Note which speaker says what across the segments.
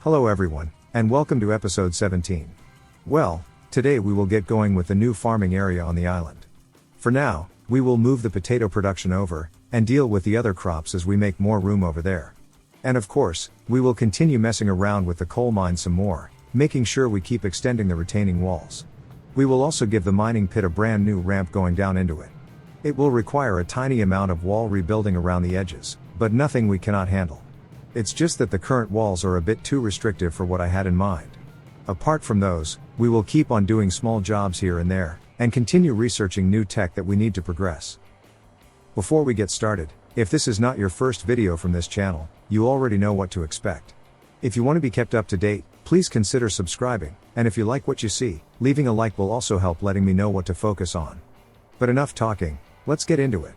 Speaker 1: Hello everyone, and welcome to episode 17. Well, today we will get going with the new farming area on the island. For now, we will move the potato production over, and deal with the other crops as we make more room over there. And of course, we will continue messing around with the coal mine some more, making sure we keep extending the retaining walls. We will also give the mining pit a brand new ramp going down into it. It will require a tiny amount of wall rebuilding around the edges, but nothing we cannot handle. It's just that the current walls are a bit too restrictive for what I had in mind. Apart from those, we will keep on doing small jobs here and there, and continue researching new tech that we need to progress. Before we get started, if this is not your first video from this channel, you already know what to expect. If you want to be kept up to date, please consider subscribing, and if you like what you see, leaving a like will also help letting me know what to focus on. But enough talking, let's get into it.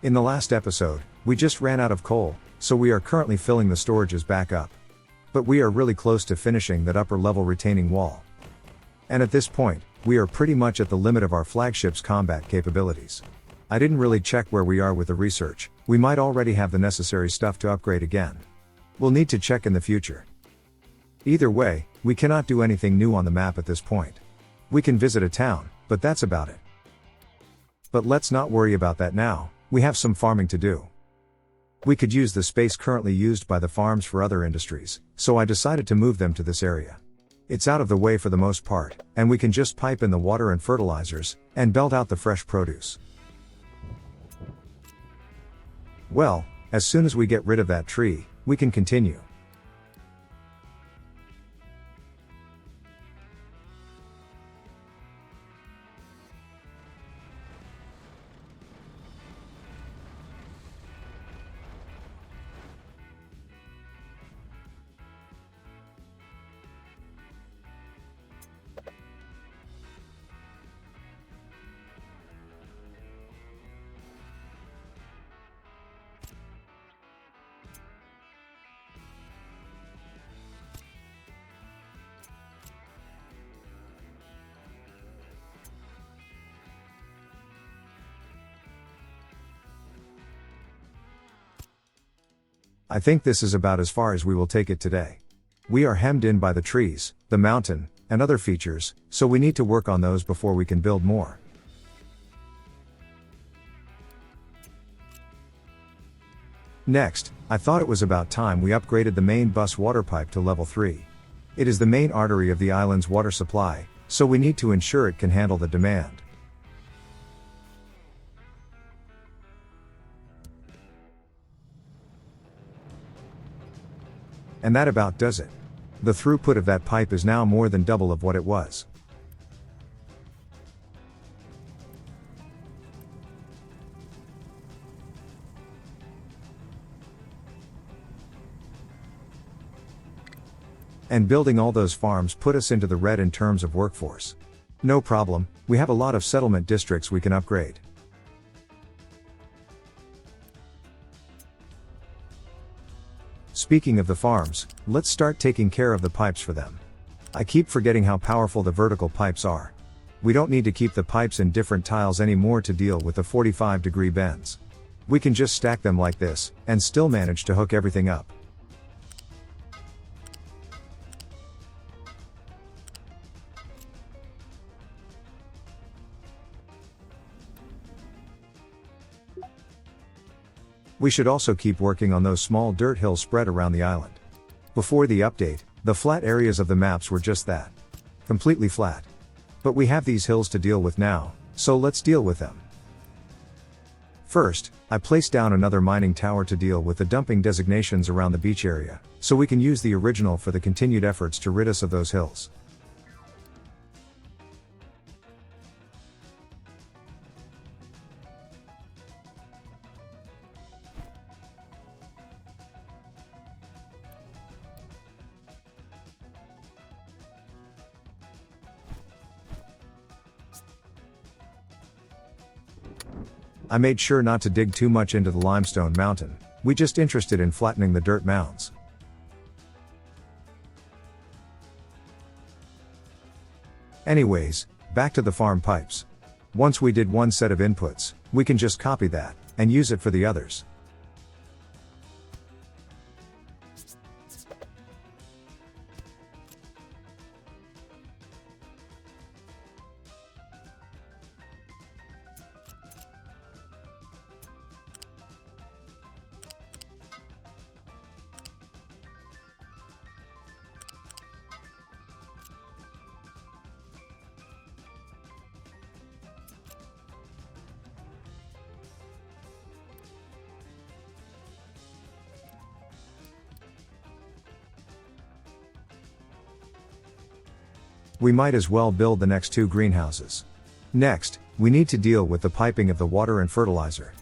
Speaker 1: In the last episode, we just ran out of coal, so we are currently filling the storages back up. But we are really close to finishing that upper level retaining wall. And at this point, we are pretty much at the limit of our flagship's combat capabilities. I didn't really check where we are with the research, we might already have the necessary stuff to upgrade again. We'll need to check in the future. Either way, we cannot do anything new on the map at this point. We can visit a town, but that's about it. But let's not worry about that now, we have some farming to do. We could use the space currently used by the farms for other industries, so I decided to move them to this area. It's out of the way for the most part, and we can just pipe in the water and fertilizers, and belt out the fresh produce. Well, as soon as we get rid of that tree, we can continue. I think this is about as far as we will take it today. We are hemmed in by the trees, the mountain, and other features, so we need to work on those before we can build more. Next, I thought it was about time we upgraded the main bus water pipe to level 3. It is the main artery of the island's water supply, so we need to ensure it can handle the demand. And that about does it. The throughput of that pipe is now more than double of what it was. And building all those farms put us into the red in terms of workforce. No problem, we have a lot of settlement districts we can upgrade. Speaking of the farms, let's start taking care of the pipes for them. I keep forgetting how powerful the vertical pipes are. We don't need to keep the pipes in different tiles anymore to deal with the 45-degree bends. We can just stack them like this, and still manage to hook everything up. We should also keep working on those small dirt hills spread around the island. Before the update, the flat areas of the maps were just that. Completely flat. But we have these hills to deal with now, so let's deal with them. First, I placed down another mining tower to deal with the dumping designations around the beach area, so we can use the original for the continued efforts to rid us of those hills. I made sure not to dig too much into the limestone mountain, we just interested in flattening the dirt mounds. Anyways, back to the farm pipes. Once we did one set of inputs, we can just copy that, and use it for the others. We might as well build the next 2 greenhouses. Next, we need to deal with the piping of the water and fertilizer.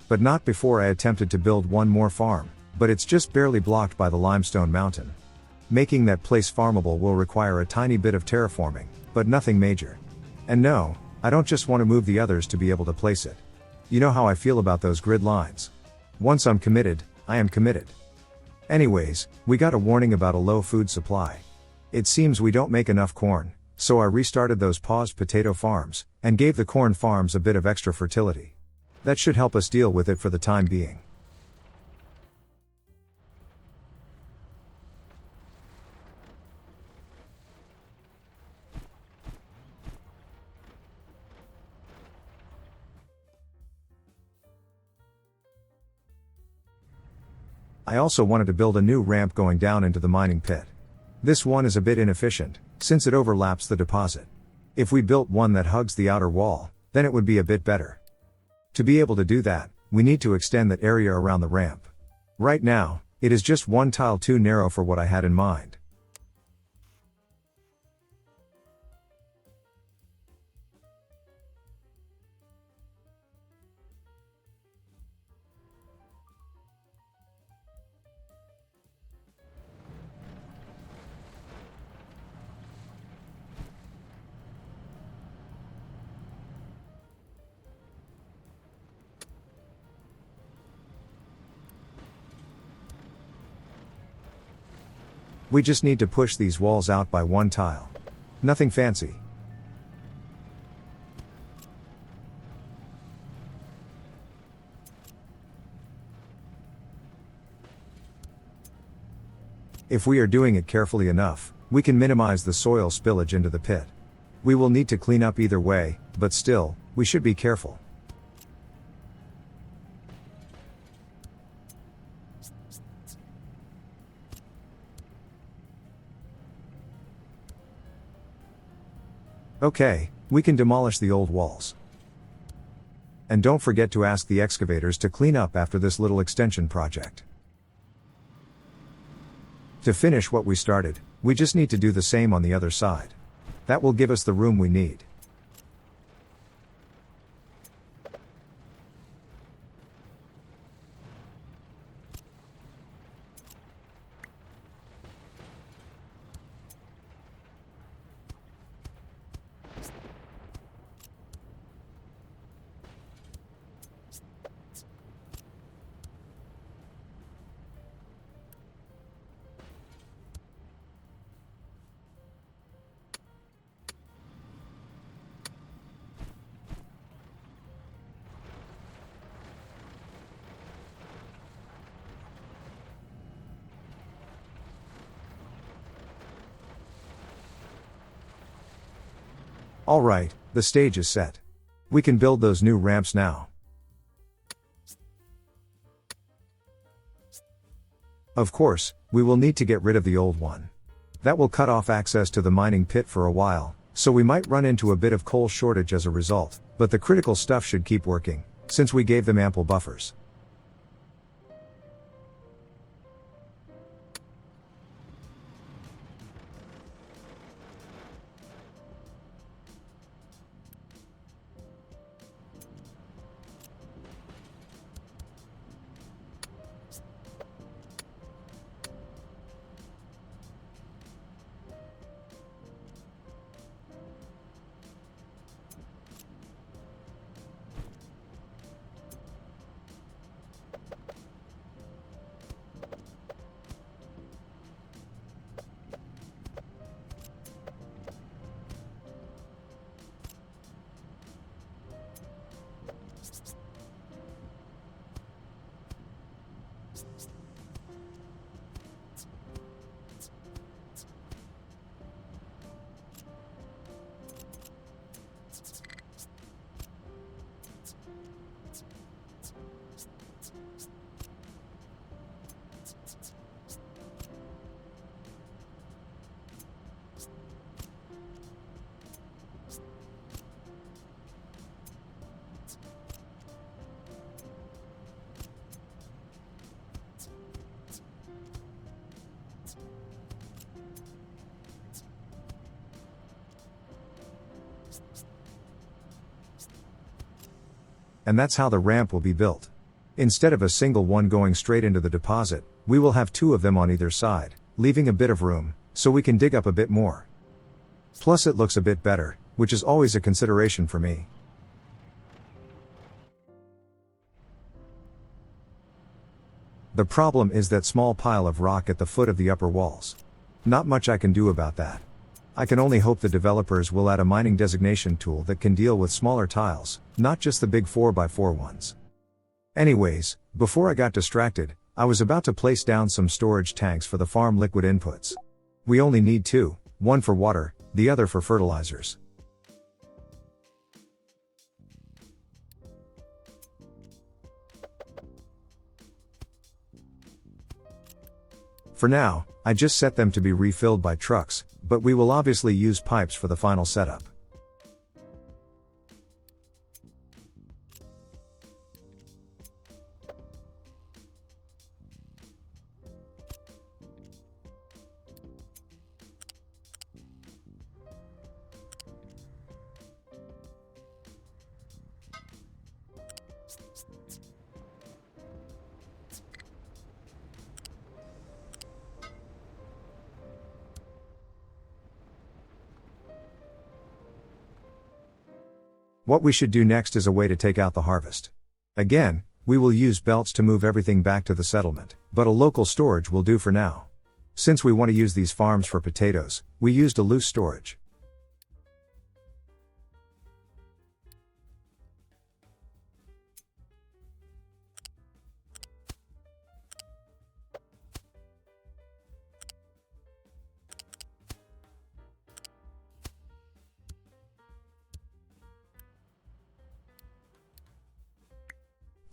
Speaker 1: But not before I attempted to build one more farm, but it's just barely blocked by the limestone mountain. Making that place farmable will require a tiny bit of terraforming, but nothing major. And no, I don't just want to move the others to be able to place it. You know how I feel about those grid lines. Once I'm committed, I am committed. Anyways, we got a warning about a low food supply. It seems we don't make enough corn, so I restarted those paused potato farms, and gave the corn farms a bit of extra fertility. That should help us deal with it for the time being. I also wanted to build a new ramp going down into the mining pit. This one is a bit inefficient, since it overlaps the deposit. If we built one that hugs the outer wall, then it would be a bit better. To be able to do that, we need to extend that area around the ramp. Right now, it is just one tile too narrow for what I had in mind. We just need to push these walls out by one tile. Nothing fancy. If we are doing it carefully enough, we can minimize the soil spillage into the pit. We will need to clean up either way, but still, we should be careful. Okay, we can demolish the old walls. And don't forget to ask the excavators to clean up after this little extension project. To finish what we started, we just need to do the same on the other side. That will give us the room we need. Alright, the stage is set. We can build those new ramps now. Of course, we will need to get rid of the old one. That will cut off access to the mining pit for a while, so we might run into a bit of coal shortage as a result, but the critical stuff should keep working, since we gave them ample buffers. And that's how the ramp will be built. Instead of a single one going straight into the deposit, we will have two of them on either side, leaving a bit of room, so we can dig up a bit more. Plus it looks a bit better, which is always a consideration for me. The problem is that small pile of rock at the foot of the upper walls. Not much I can do about that. I can only hope the developers will add a mining designation tool that can deal with smaller tiles, not just the big 4x4 ones. Anyways, before I got distracted, I was about to place down some storage tanks for the farm liquid inputs. We only need two, one for water, the other for fertilizers. For now, I just set them to be refilled by trucks, but we will obviously use pipes for the final setup. What we should do next is a way to take out the harvest. Again, we will use belts to move everything back to the settlement, but a local storage will do for now. Since we want to use these farms for potatoes, we used a loose storage.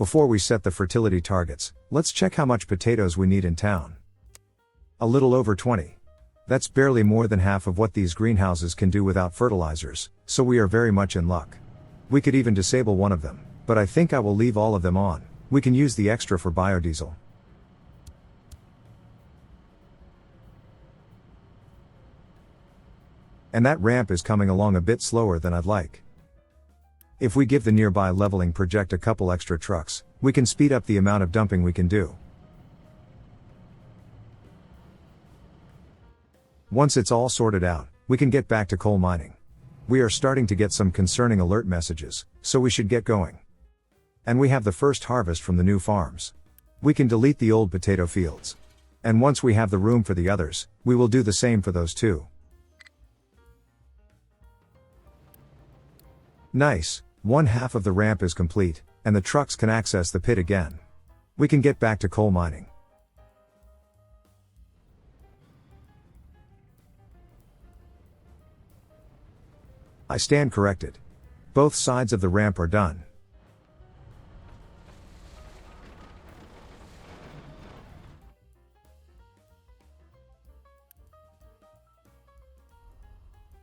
Speaker 1: Before we set the fertility targets, let's check how much potatoes we need in town. A little over 20. That's barely more than half of what these greenhouses can do without fertilizers, so we are very much in luck. We could even disable one of them, but I think I will leave all of them on. We can use the extra for biodiesel. And that ramp is coming along a bit slower than I'd like. If we give the nearby leveling project a couple extra trucks, we can speed up the amount of dumping we can do. Once it's all sorted out, we can get back to coal mining. We are starting to get some concerning alert messages, so we should get going. And we have the first harvest from the new farms. We can delete the old potato fields. And once we have the room for the others, we will do the same for those too. Nice. One half of the ramp is complete, and the trucks can access the pit again. We can get back to coal mining. I stand corrected. Both sides of the ramp are done.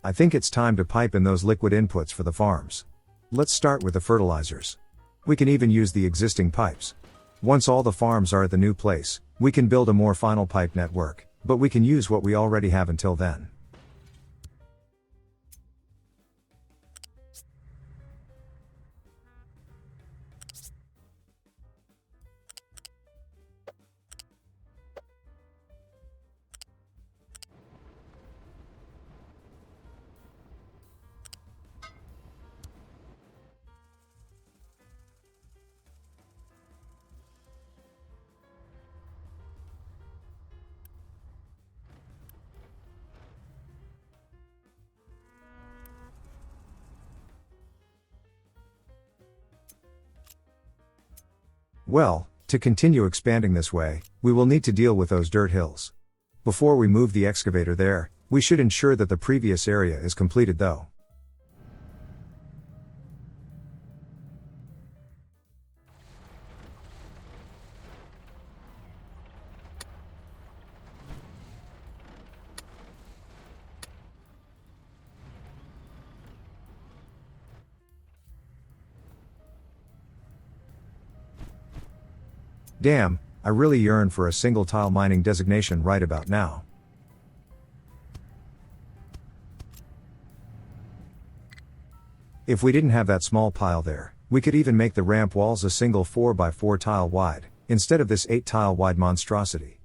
Speaker 1: I think it's time to pipe in those liquid inputs for the farms. Let's start with the fertilizers. We can even use the existing pipes. Once all the farms are at the new place, we can build a more final pipe network, but we can use what we already have until then. Well, to continue expanding this way, we will need to deal with those dirt hills. Before we move the excavator there, we should ensure that the previous area is completed though. Damn, I really yearn for a single tile mining designation right about now. If we didn't have that small pile there, We could even make the ramp walls a single 4x4 tile wide, instead of this 8 tile wide monstrosity.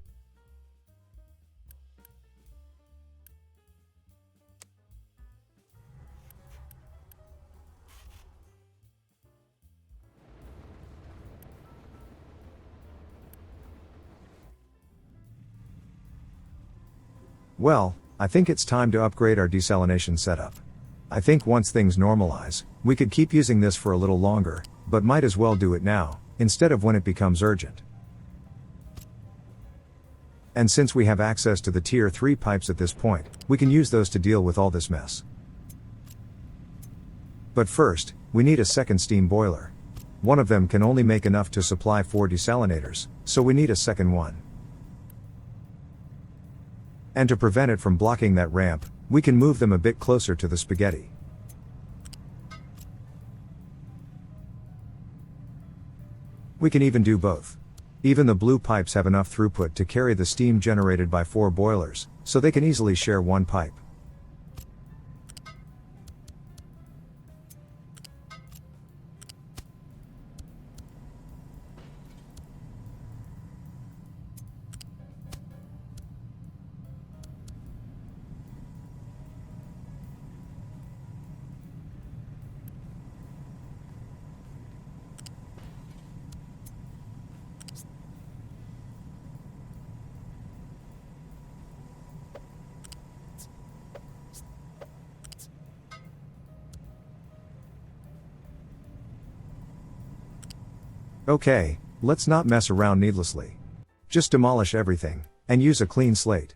Speaker 1: Well, I think it's time to upgrade our desalination setup. I think once things normalize, we could keep using this for a little longer, but might as well do it now, instead of when it becomes urgent. And since we have access to the Tier 3 pipes at this point, we can use those to deal with all this mess. But first, we need a second steam boiler. One of them can only make enough to supply 4 desalinators, so we need a second one. And to prevent it from blocking that ramp, we can move them a bit closer to the spaghetti. We can even do both. Even the blue pipes have enough throughput to carry the steam generated by 4 boilers, so they can easily share one pipe. Okay, let's not mess around needlessly. Just demolish everything, and use a clean slate.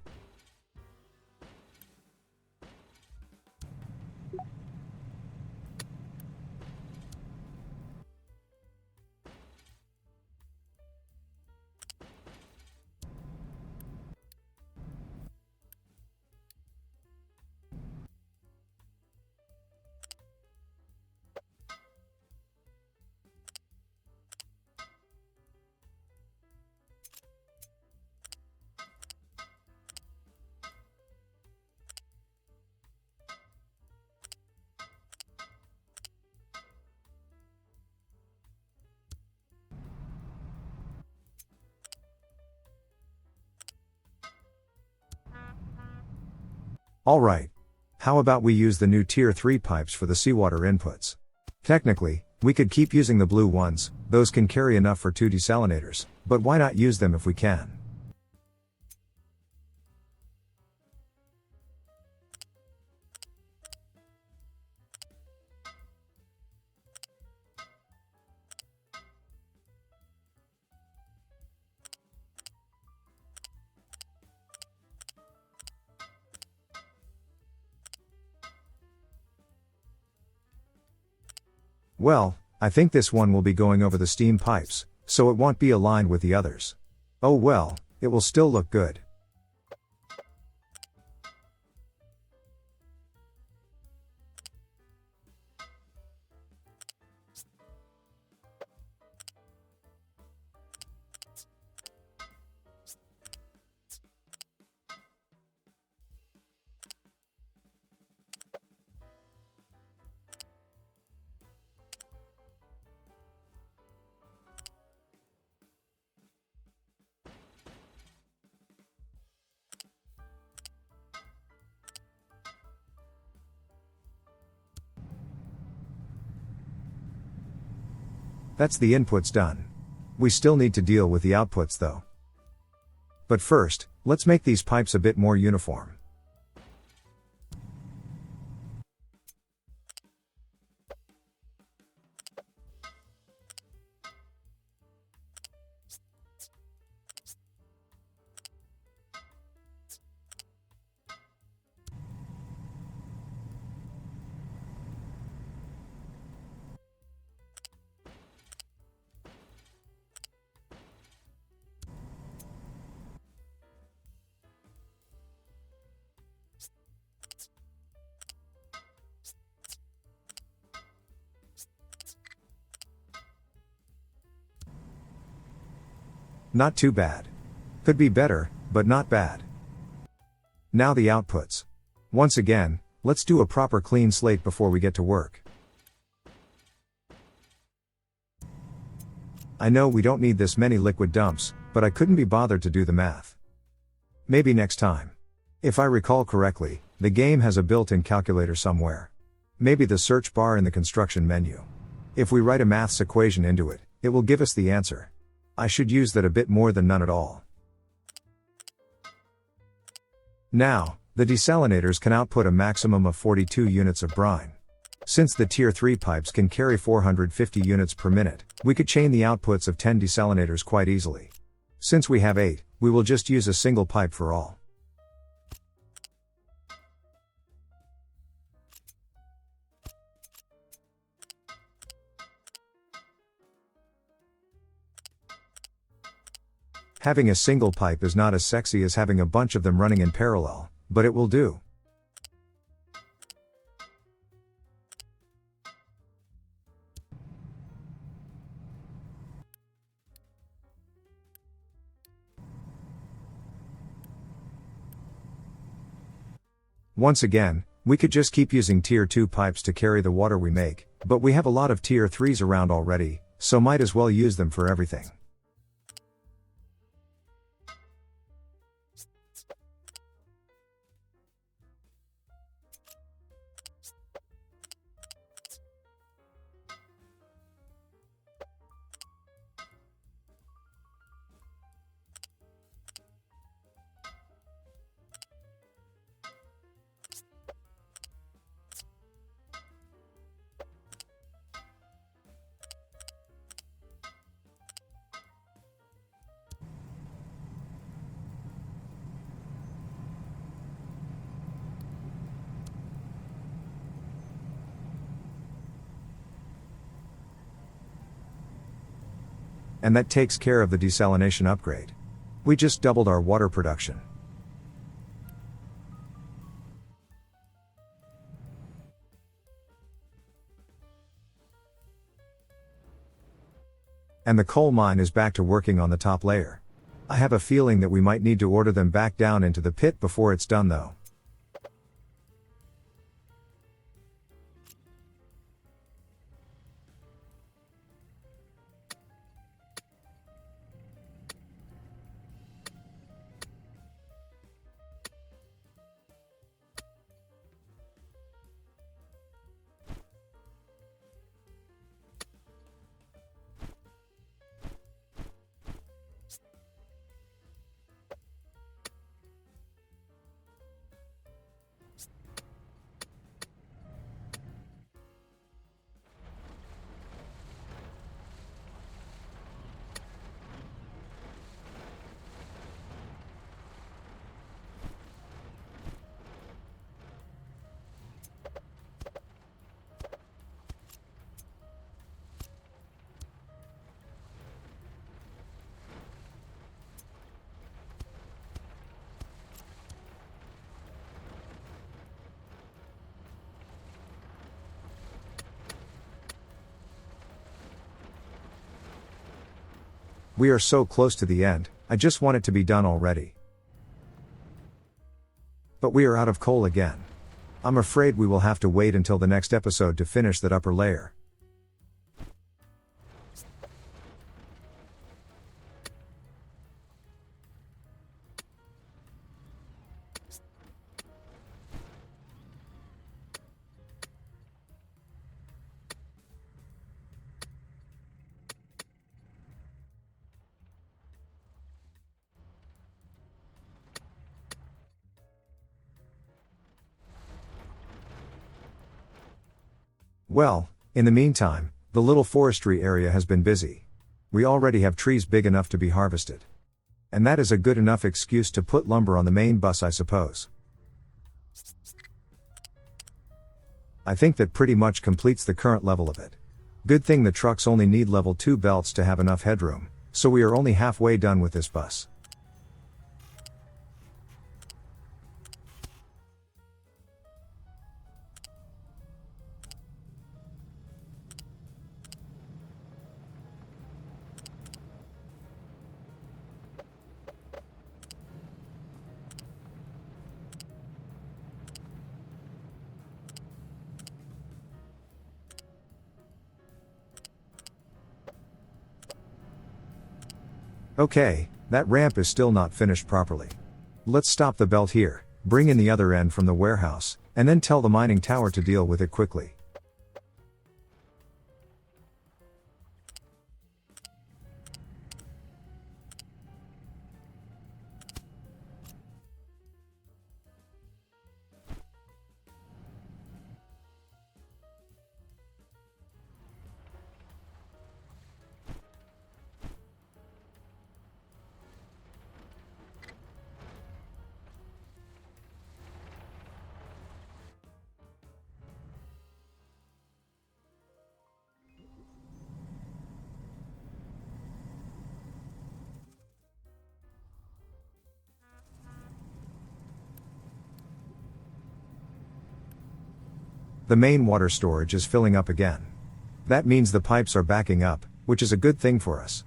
Speaker 1: Alright. How about we use the new Tier 3 pipes for the seawater inputs? Technically, we could keep using the blue ones, those can carry enough for 2 desalinators, but why not use them if we can? Well, I think this one will be going over the steam pipes, so it won't be aligned with the others. Oh well, it will still look good. That's the inputs done. We still need to deal with the outputs though. But first, let's make these pipes a bit more uniform. Not too bad. Could be better, but not bad. Now the outputs. Once again, let's do a proper clean slate before we get to work. I know we don't need this many liquid dumps, but I couldn't be bothered to do the math. Maybe next time. If I recall correctly, the game has a built-in calculator somewhere. Maybe the search bar in the construction menu. If we write a maths equation into it, it will give us the answer. I should use that a bit more than none at all. Now, the desalinators can output a maximum of 42 units of brine. Since the Tier 3 pipes can carry 450 units per minute, we could chain the outputs of 10 desalinators quite easily. Since we have 8, we will just use a single pipe for all. Having a single pipe is not as sexy as having a bunch of them running in parallel, but it will do. Once again, we could just keep using Tier 2 pipes to carry the water we make, but we have a lot of Tier 3s around already, so might as well use them for everything. And that takes care of the desalination upgrade. We just doubled our water production. And the coal mine is back to working on the top layer. I have a feeling that we might need to order them back down into the pit before it's done though. We are so close to the end, I just want it to be done already. But we are out of coal again. I'm afraid we will have to wait until the next episode to finish that upper layer. Well, in the meantime, the little forestry area has been busy. We already have trees big enough to be harvested. And that is a good enough excuse to put lumber on the main bus, I suppose. I think that pretty much completes the current level of it. Good thing the trucks only need level 2 belts to have enough headroom, so we are only halfway done with this bus. Okay, that ramp is still not finished properly. Let's stop the belt here, bring in the other end from the warehouse, and then tell the mining tower to deal with it quickly. The main water storage is filling up again. That means the pipes are backing up, which is a good thing for us.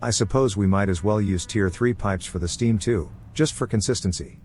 Speaker 1: I suppose we might as well use tier 3 pipes for the steam too, just for consistency.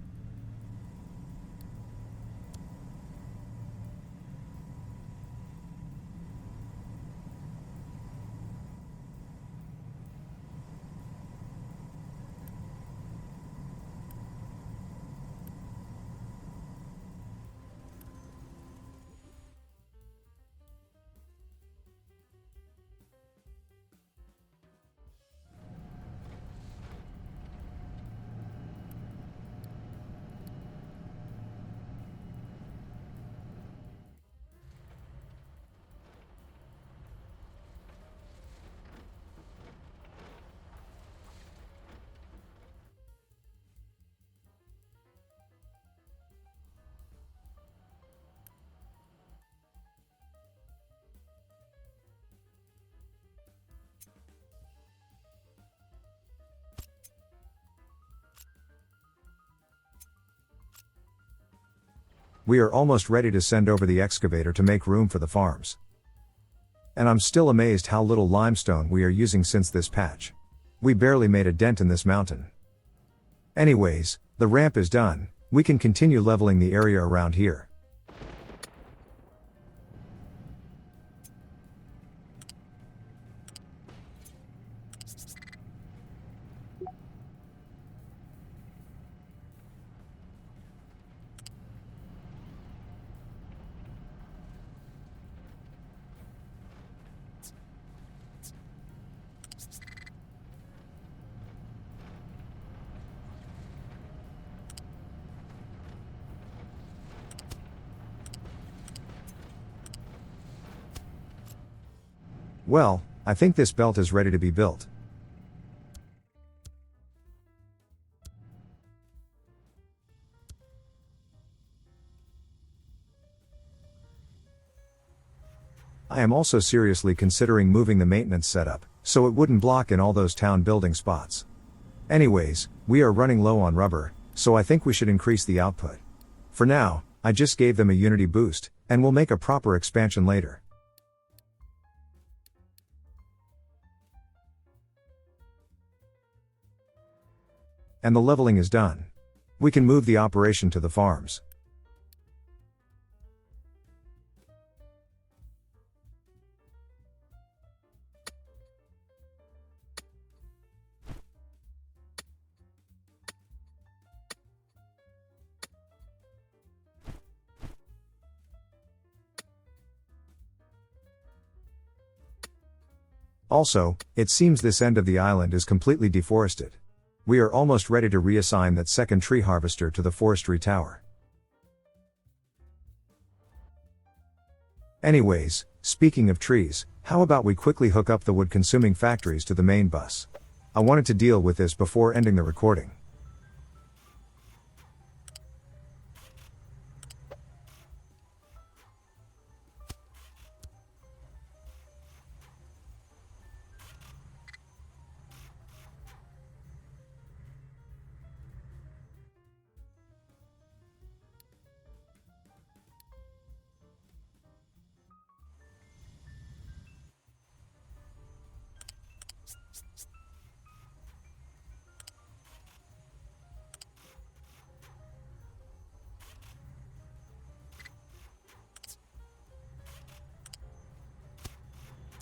Speaker 1: We are almost ready to send over the excavator to make room for the farms. And I'm still amazed how little limestone we are using since this patch. We barely made a dent in this mountain. Anyways, the ramp is done, we can continue leveling the area around here. Well, I think this belt is ready to be built. I am also seriously considering moving the maintenance setup, so it wouldn't block in all those town building spots. Anyways, we are running low on rubber, so I think we should increase the output. For now, I just gave them a Unity boost, and we'll make a proper expansion later. And the leveling is done. We can move the operation to the farms. Also, it seems this end of the island is completely deforested. We are almost ready to reassign that second tree harvester to the forestry tower. Anyways, speaking of trees, how about we quickly hook up the wood-consuming factories to the main bus? I wanted to deal with this before ending the recording.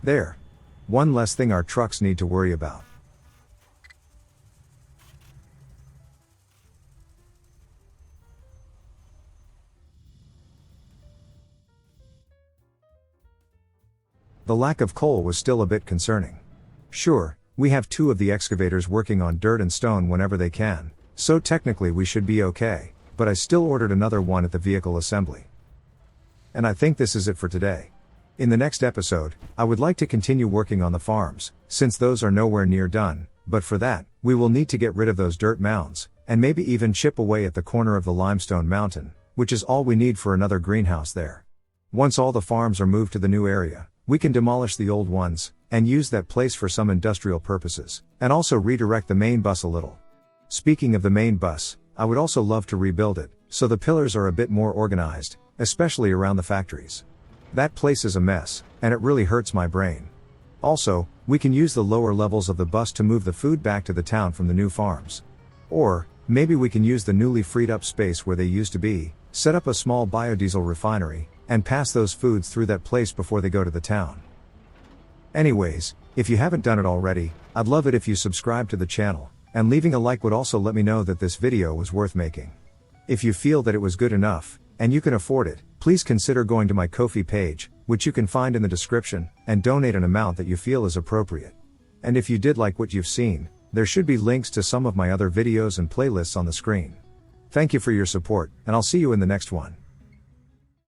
Speaker 1: There. One less thing our trucks need to worry about. The lack of coal was still a bit concerning. Sure, we have 2 of the excavators working on dirt and stone whenever they can, so technically we should be okay, but I still ordered another one at the vehicle assembly. And I think this is it for today. In the next episode, I would like to continue working on the farms, since those are nowhere near done, but for that, we will need to get rid of those dirt mounds, and maybe even chip away at the corner of the limestone mountain, which is all we need for another greenhouse there. Once all the farms are moved to the new area, we can demolish the old ones, and use that place for some industrial purposes, and also redirect the main bus a little. Speaking of the main bus, I would also love to rebuild it, so the pillars are a bit more organized, especially around the factories. That place is a mess, and it really hurts my brain. Also, we can use the lower levels of the bus to move the food back to the town from the new farms. Or, maybe we can use the newly freed up space where they used to be, set up a small biodiesel refinery, and pass those foods through that place before they go to the town. Anyways, if you haven't done it already, I'd love it if you subscribe to the channel, and leaving a like would also let me know that this video was worth making. If you feel that it was good enough, and you can afford it, please consider going to my Ko-fi page, which you can find in the description, and donate an amount that you feel is appropriate. And if you did like what you've seen, there should be links to some of my other videos and playlists on the screen. Thank you for your support, and I'll see you in the next one.